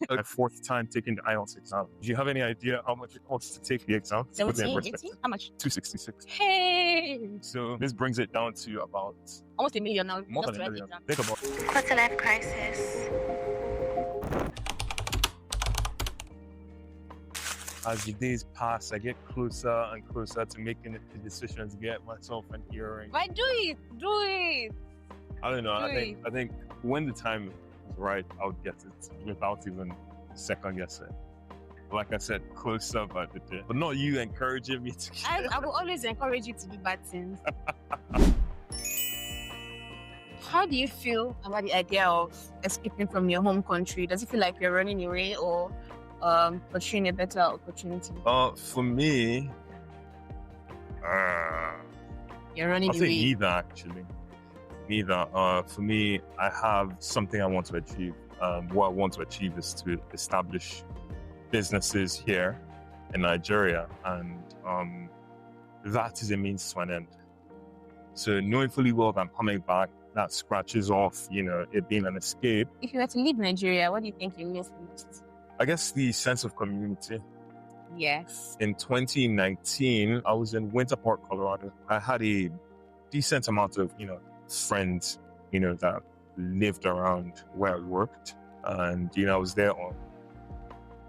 My fourth time taking the IELTS exam. Do you have any idea how much it costs to take the exam? 17, 18? How much? 266. Hey! So this brings it down to about almost $1 million now. more than $1 million. Think about Quarter life crisis. as the days pass, I get closer and closer to making the decisions, get myself an earring. Why do it? Do it! I don't know. I think when the time is right, I would get it without even second guessing. Like I said, closer but not you encouraging me to. I will always encourage you to do bad things. How do you feel about the idea of escaping from your home country? Does it feel like you're running away or pursuing a better opportunity? For me, You're running I'll say away. neither actually. Neither. For me, I have something I want to achieve. What I want to achieve is to establish businesses here in Nigeria, and that is a means to an end. So knowing fully well that I'm coming back, that scratches off, it being an escape. If you were to leave Nigeria, what do you think you miss most? I guess the sense of community. Yes. In 2019, I was in Winter Park, Colorado. I had a decent amount of, friends, that lived around where I worked. And, I was there on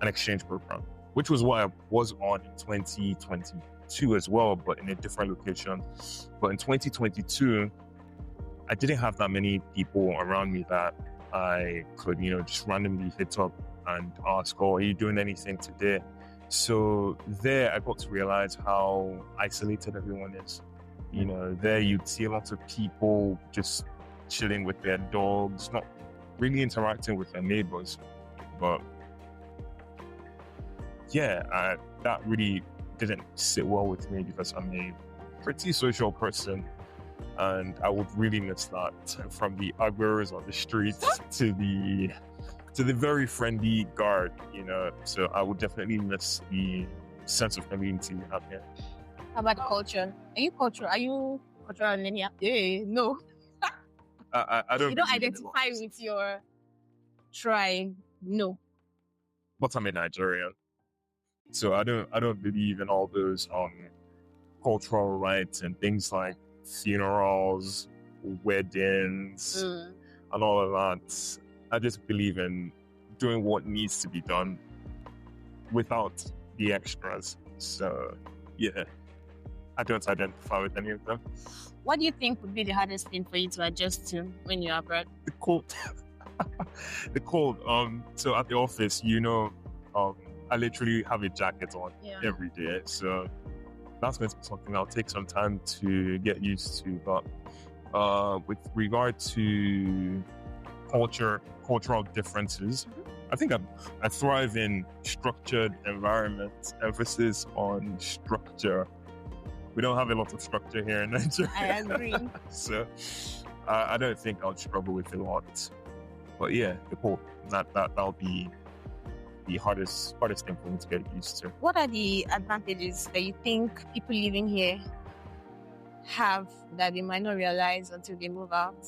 an exchange program, which was what I was on in 2022 as well, but in a different location. But in 2022, I didn't have that many people around me that I could, just randomly hit up and ask, oh, are you doing anything today? So there I got to realize how isolated everyone is. There you'd see a lot of people just chilling with their dogs, not really interacting with their neighbors. But yeah, that really didn't sit well with me because I'm a pretty social person. And I would really miss that, from the uggers on the streets to the very friendly guard, So I would definitely miss the sense of community we have here. How about culture? Are you cultural in any? Yeah, no. I don't. You don't identify with your tribe, no. But I'm a Nigerian, so I don't believe in all those cultural rites and things like funerals, weddings, and all of that. I just believe in doing what needs to be done without the extras. So, yeah, I don't identify with any of them. What do you think would be the hardest thing for you to adjust to when you're abroad? The cold. The cold. So at the office, I literally have a jacket on every day. So that's going to be something I'll take some time to get used to. But with regard to cultural differences, I think I thrive in structured environments, emphasis on structure. We don't have a lot of structure here in Nigeria. I agree. So I don't think I'll struggle with it a lot. But yeah, the cold, that'll be the hardest thing for me to get used to. What are the advantages that you think people living here have that they might not realize until they move out?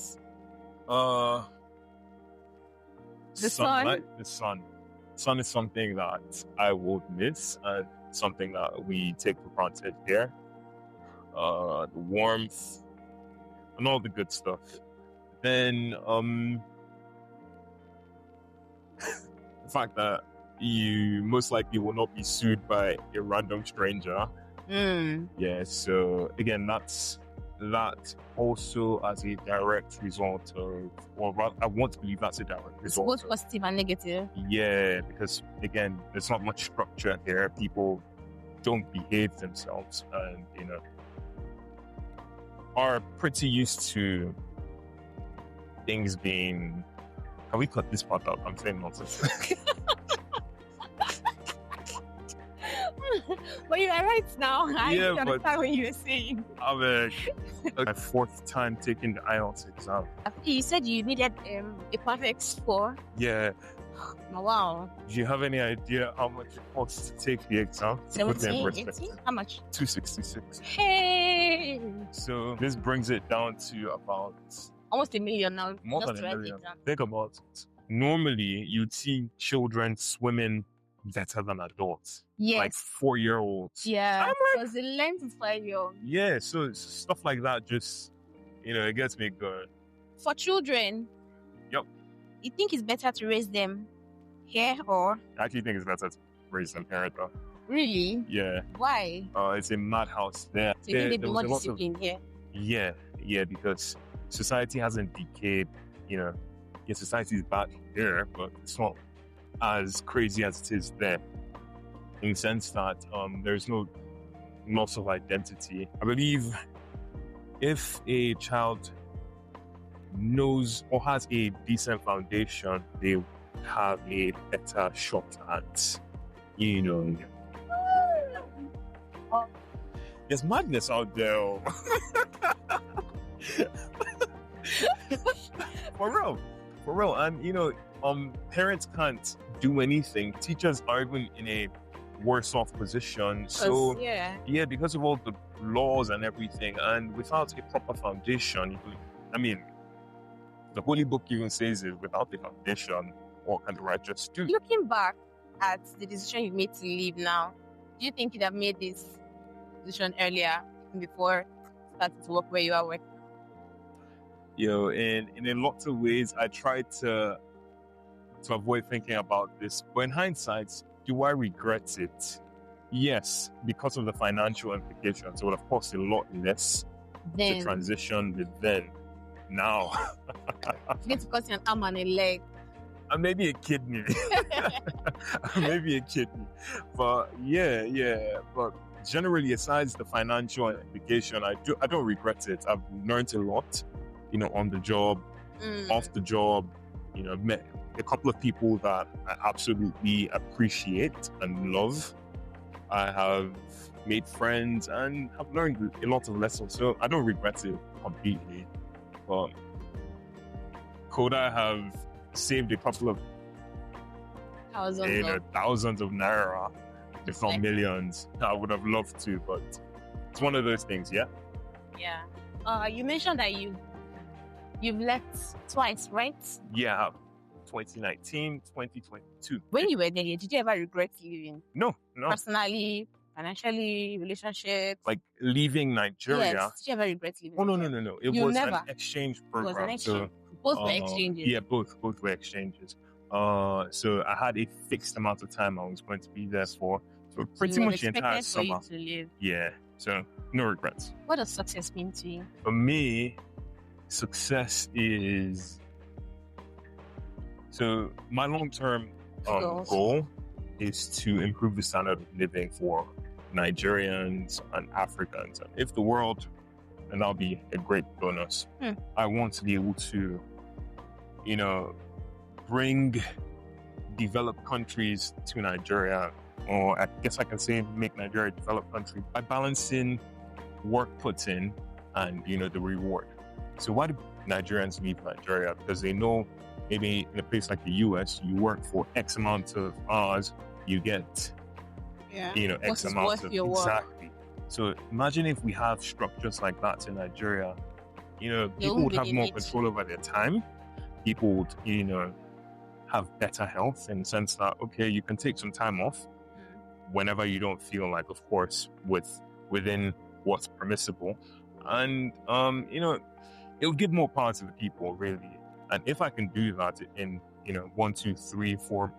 The sun. The sun. Sun is something that I would miss, and something that we take for granted here. The warmth and all the good stuff. Then the fact that you most likely will not be sued by a random stranger. Yeah, so again, that also as a direct result of, or rather, I want to believe that's a direct result. Both positive and negative. Yeah, because again, there's not much structure here. People don't behave themselves, and are pretty used to things being. Can we cut this part out? I'm saying nonsense. But you are right now. I Yeah, understand but- what you were saying. I'm my fourth time taking the IELTS exam. You said you needed a perfect score. Yeah. Wow. Do you have any idea how much it costs to take the exam? To put it in 17, perspective. 18? How much? 266. Hey! So this brings it down to about Almost $1 million now. more just than to $1 write the million. exam. Think about it. normally you'd see children swimming better than adults. Yes. Like 4-year-olds. Yeah. I'm like, Because the length is 5 years. yeah, so it's stuff like that just, it gets me going. For children, Yep. you think it's better to raise them here or I actually think it's better to raise them here, though. really? Yeah. Why? It's a madhouse there. So you need to be There more was a lot of- disciplined here. Yeah, because society hasn't decayed, yeah, society is bad here, but it's not as crazy as it is there. In the sense that there's no loss of identity. I believe if a child knows or has a decent foundation, they have a better shot at, There's madness out there. For real. And parents can't do anything. Teachers are even in a worse off position. So yeah, because of all the laws and everything, and without a proper foundation, the Holy Book even says it, without a foundation, what can the righteous do? looking back at the decision you made to leave now, do you think you'd have made this decision earlier, before starting to work where you are working? In a lot of ways, I tried to avoid thinking about this. But in hindsight, do I regret it? Yes, because of the financial implications. It would have cost a lot less to Then transition with then. Now, it's going to cost you an arm and a leg. and maybe a kidney. But but generally, aside the financial implication, I don't regret it. I've learned a lot, on the job, off the job, met a couple of people that I absolutely appreciate and love. I have made friends and have learned a lot of lessons. So I don't regret it completely. But could I have saved a couple of thousands of naira, if not millions? I would have loved to, but it's one of those things, yeah? Yeah. You mentioned that you've left twice, right? Yeah, 2019, 2022. When you were there, did you ever regret leaving? No. Personally, financially, relationships? Like leaving Nigeria? Yes. Did you ever regret leaving? Oh, no. It You was never? an exchange program. It was an exchange. So, Both were exchanges. Yeah, both were exchanges. So I had a fixed amount of time I was going to be there for. So pretty much the entire summer. For you to live. Yeah, so no regrets. What does success mean to you? For me, success is... So my long-term goal is to improve the standard of living for Nigerians and Africans. And if the world, and that'll be a great bonus, I want to be able to, bring developed countries to Nigeria, or I guess I can say make Nigeria a developed country by balancing work put in and, the reward. So why do Nigerians leave Nigeria? Because they know maybe in a place like the US, you work for X amount of hours, you get, X amount of... Exactly. So imagine if we have structures like that in Nigeria, people would have more control over their time. People would, have better health in the sense that, okay, you can take some time off whenever you don't feel like, of course, within what's permissible. And, it would give more power to the people, really. And if I can do that in, 1, 2, 3, 4,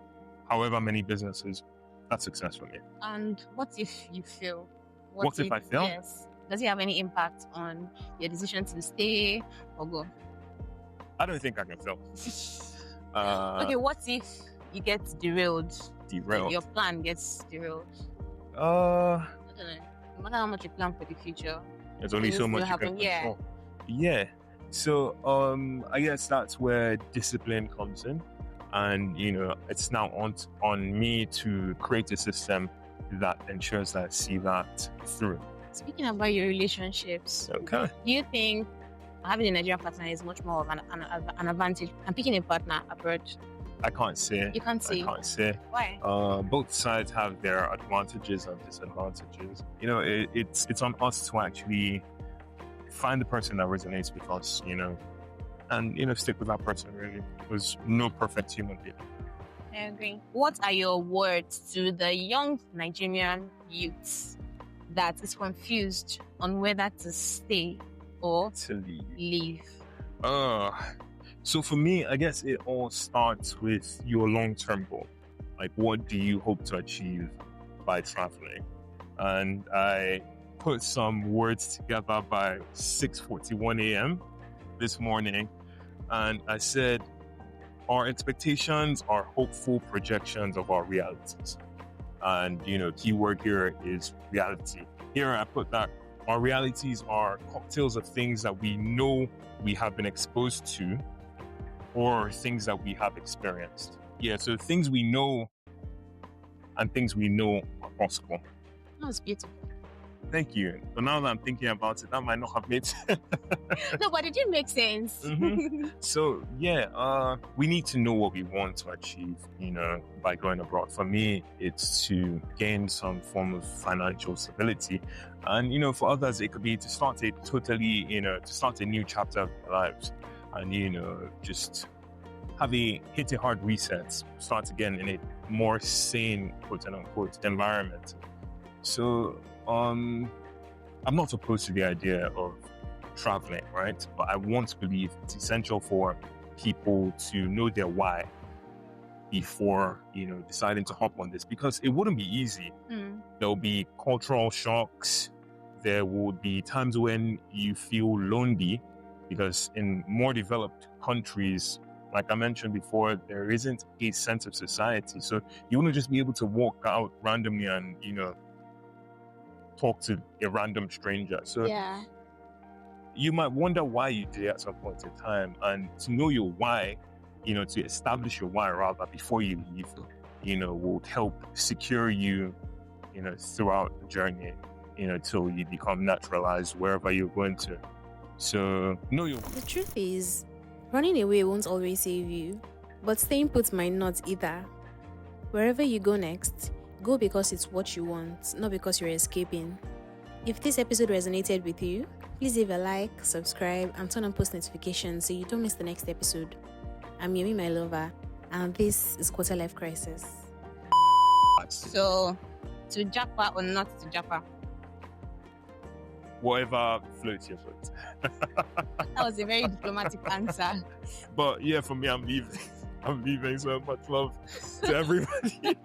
however many businesses, that's success for me. And what if you fail? What if I fail? Yes. Does it have any impact on your decision to stay or go? I don't think I can fail. Okay, what if you get derailed? Derailed? Your plan gets derailed? I don't know. No matter how much you plan for the future, there's only so much you can control. Yeah. So, I guess that's where discipline comes in. And, it's now on me to create a system that ensures that I see that through. Speaking about your relationships, okay, do you think having a Nigerian partner is much more of an advantage? I'm picking a partner abroad. I can't say. You can't say? I can't say. Why? Both sides have their advantages and disadvantages. It's on us to actually find the person that resonates with us, and, stick with that person, really. There's no perfect human being. I agree. What are your words to the young Nigerian youths that is confused on whether to stay or To leave? So for me, I guess it all starts with your long-term goal. Like, what do you hope to achieve by traveling? And I put some words together by 6:41 a.m. this morning, and I said, our expectations are hopeful projections of our realities. And, key word here is reality. Here I put that our realities are cocktails of things that we know we have been exposed to, or things that we have experienced. Yeah, so things we know and things we know are possible. That was beautiful. Thank you. But now that I'm thinking about it, that might not have made sense. No, but it did make sense. Mm-hmm. So, we need to know what we want to achieve, by going abroad. For me, it's to gain some form of financial stability. And, for others, it could be to start to start a new chapter of their lives. And, just hit a hard reset, start again in a more sane, quote unquote, environment. So, I'm not opposed to the idea of traveling, right? But I want to believe it's essential for people to know their why before, deciding to hop on this, because it wouldn't be easy. There'll be cultural shocks. There would be times when you feel lonely, because in more developed countries, like I mentioned before, there isn't a sense of society. So you wouldn't just be able to walk out randomly and, talk to a random stranger. So you might wonder why you did it at some point in time. And to know your why, to establish your why rather before you leave, will help secure you, throughout the journey, till you become naturalized wherever you're going to. So know your... The truth is, running away won't always save you, but staying put might not either. Wherever you go next, go because it's what you want, not because you're escaping. If this episode resonated with you, please leave a like, subscribe, and turn on post notifications so you don't miss the next episode. I'm Yemi, my lover, and this is Quarter Life Crisis. So, to Japa or not to Japa? Whatever floats your boat. That was a very diplomatic answer. But yeah, for me, I'm leaving. I'm leaving, so much love to everybody.